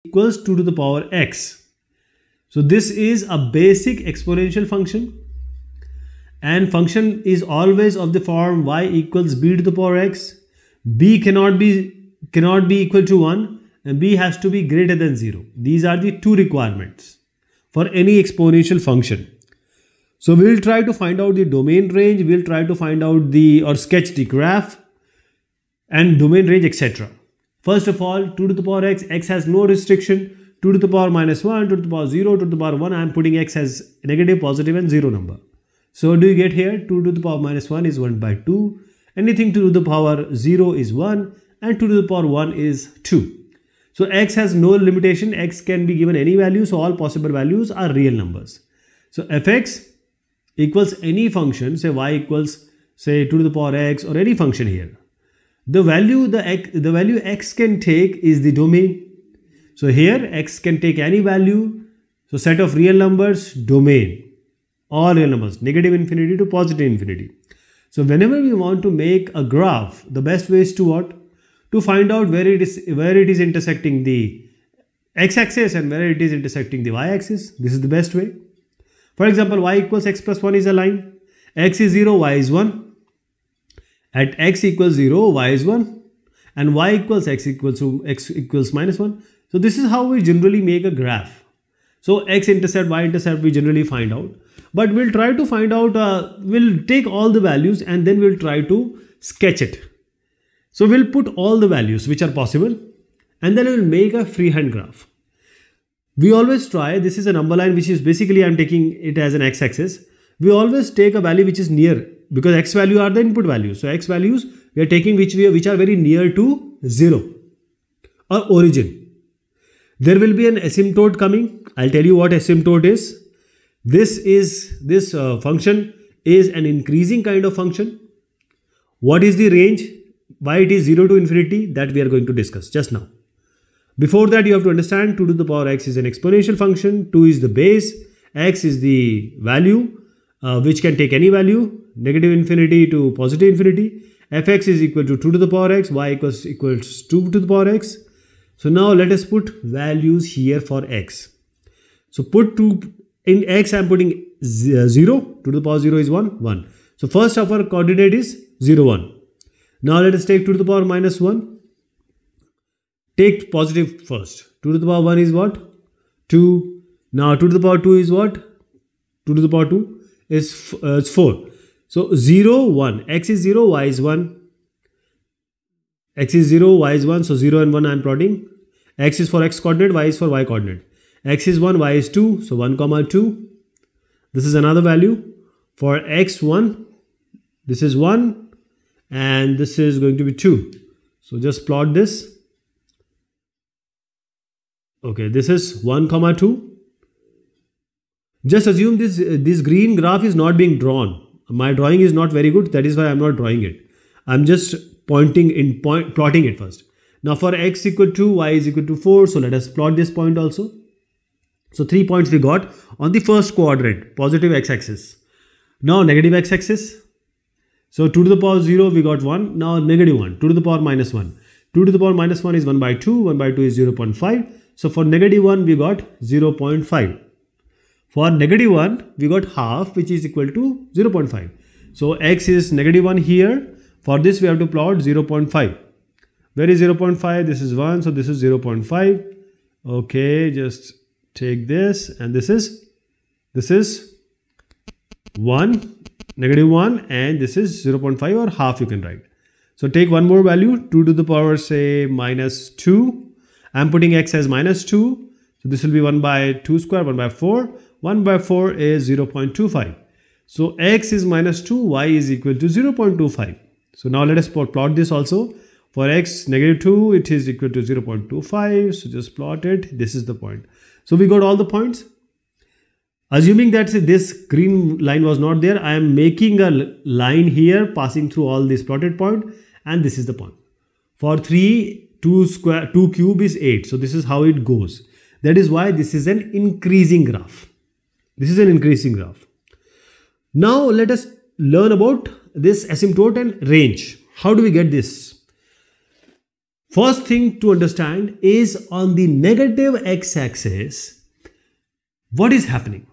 equals 2 to the power x. So this is a basic exponential function, and function is always of the form y equals b to the power x. B cannot be equal to 1 and b has to be greater than 0. These are the two requirements for any exponential function. So we will try to find out the domain range, we will try to find out or sketch the graph and domain range, etc. First of all, 2 to the power x, x has no restriction. 2 to the power minus 1, 2 to the power 0, 2 to the power 1, I am putting x as negative, positive and 0 number. So what do you get here? 2 to the power minus 1 is 1 by 2. Anything 2 to the power 0 is 1 and 2 to the power 1 is 2. So x has no limitation, x can be given any value, so all possible values are real numbers. So fx equals any function, say y equals say 2 to the power x or any function here. The value x can take is the domain. So here x can take any value. So set of real numbers, domain, all real numbers, negative infinity to positive infinity. So whenever we want to make a graph, the best way is to what? To find out where it is intersecting the x-axis and where it is intersecting the y-axis. This is the best way. For example, y equals x plus 1 is a line. X is 0, y is 1. At x equals 0, y is 1. And y equals x equals minus 1. So this is how we generally make a graph. So x intercept, y intercept we generally find out. But we'll try to find out, we'll take all the values and then we'll try to sketch it. So we'll put all the values which are possible and then we'll make a freehand graph. We always try, this is a number line which is basically I'm taking it as an x-axis. We always take a value which is near, because x value are the input values. So x values we are taking which are very near to 0 or origin. There will be an asymptote coming. I'll tell you what asymptote is. This function is an increasing kind of function. What is the range? Why it is 0 to infinity, that we are going to discuss just now. Before that, you have to understand 2 to the power x is an exponential function, 2 is the base, x is the value which can take any value, negative infinity to positive infinity. Fx is equal to 2 to the power x, y equals 2 to the power x. So now let us put values here for x. So put 2 in x, I am putting 0, 2 to the power 0 is 1, 1. So first of our coordinate is 0, 1. Now let us take 2 to the power minus 1. Take positive first. 2 to the power 1 is what? 2. Now 2 to the power 2 is what? 2 to the power 2 is 4. So 0, 1. X is 0, y is 1. X is 0, y is 1. So 0 and 1 I am plotting. X is for x coordinate, y is for y coordinate. X is 1, y is 2. So 1, 2. This is another value. For x1, this is 1. And this is going to be 2. So just plot this. Okay, this is 1, 2. Just assume this green graph is not being drawn. My drawing is not very good. That is why I am not drawing it. I am just plotting it first. Now for x equal to, y is equal to 4. So let us plot this point also. So 3 points we got on the first quadrant, positive x-axis. Now negative x-axis. So 2 to the power 0 we got 1. Now negative 1. 2 to the power minus 1. 2 to the power minus 1 is 1 by 2. 1 by 2 is 0.5. So for negative 1 we got 0.5. For negative 1 we got half, which is equal to 0.5. So x is negative 1 here. For this we have to plot 0.5. Where is 0.5? This is 1. So this is 0.5. Okay, just take this, and this is 1. Negative 1, and this is 0.5 or half you can write. So take one more value, 2 to the power say minus 2. I am putting x as minus 2. So this will be 1 by 2 square, 1 by 4. 1 by 4 is 0.25. So x is minus 2, y is equal to 0.25. So now let us plot this also. For x negative 2, it is equal to 0.25. So just plot it. This is the point. So we got all the points. Assuming that this green line was not there, I am making a line here passing through all these plotted point, and this is the point. For 3, 2 cube is 8. So this is how it goes. That is why this is an increasing graph. This is an increasing graph. Now let us learn about this asymptote and range. How do we get this? First thing to understand is on the negative x-axis, what is happening?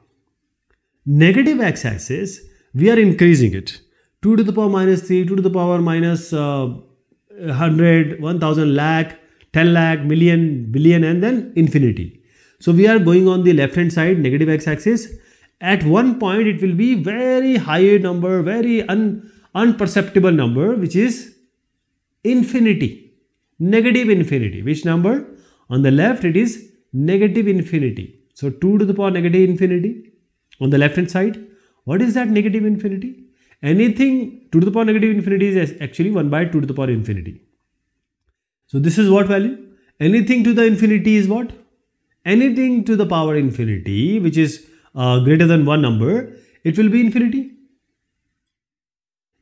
Negative x-axis, we are increasing it. 2 to the power minus 3, 2 to the power minus 100, 1000 lakh, 10 lakh, million, billion, and then infinity. So we are going on the left hand side, negative x-axis. At one point, it will be very high number, very unperceptible number, which is infinity. Negative infinity. Which number? On the left, it is negative infinity. So 2 to the power negative infinity. On the left hand side, what is that negative infinity? Anything 2 to the power negative infinity is actually 1 by 2 to the power infinity. So this is what value? Anything to the infinity is what? Anything to the power infinity, which is greater than one number, it will be infinity.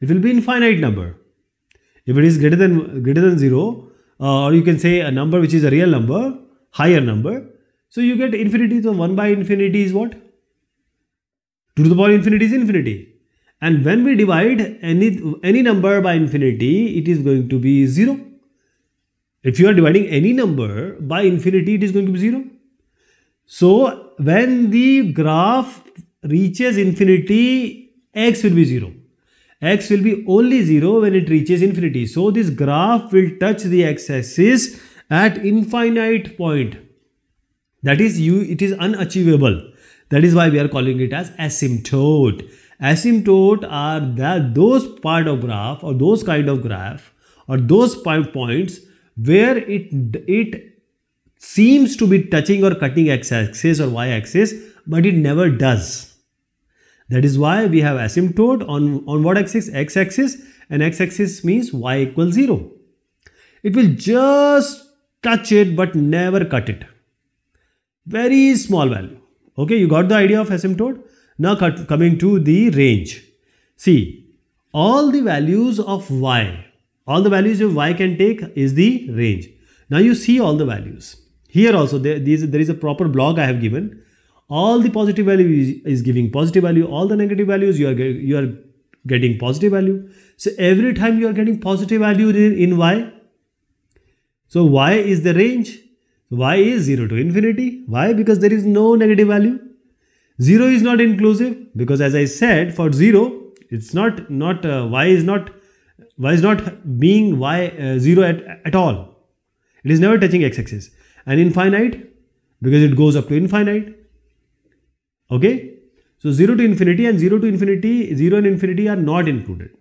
It will be infinite number. If it is greater than 0, or you can say a number which is a real number, higher number, so you get infinity. So 1 by infinity is what? 2 to the power infinity is infinity. And when we divide any number by infinity, it is going to be 0. If you are dividing any number by infinity, it is going to be 0. So when the graph reaches infinity, x will be 0. X will be only 0 when it reaches infinity. So this graph will touch the x-axis at infinite point. That is, it is unachievable. That is why we are calling it as asymptote. Asymptote are those part of graph or those kind of graph or those points where it seems to be touching or cutting x-axis or y-axis, but it never does. That is why we have asymptote on what axis? X-axis, and x-axis means y equals 0. It will just touch it but never cut it. Very small value. Okay, you got the idea of asymptote? Now coming to the range. See, all the values of y, all the values of y can take is the range. Now you see all the values. Here also there is a proper block I have given. All the positive value is giving positive value. All the negative values you are getting positive value. So every time you are getting positive value in y. So y is the range. Y is 0 to infinity. Why? Because there is no negative value. 0 is not inclusive because as I said, for 0 it's not y is not being 0 at all. It is never touching x-axis. And infinite because it goes up to infinite. Okay, so 0 to infinity and 0 to infinity, 0 and infinity are not included.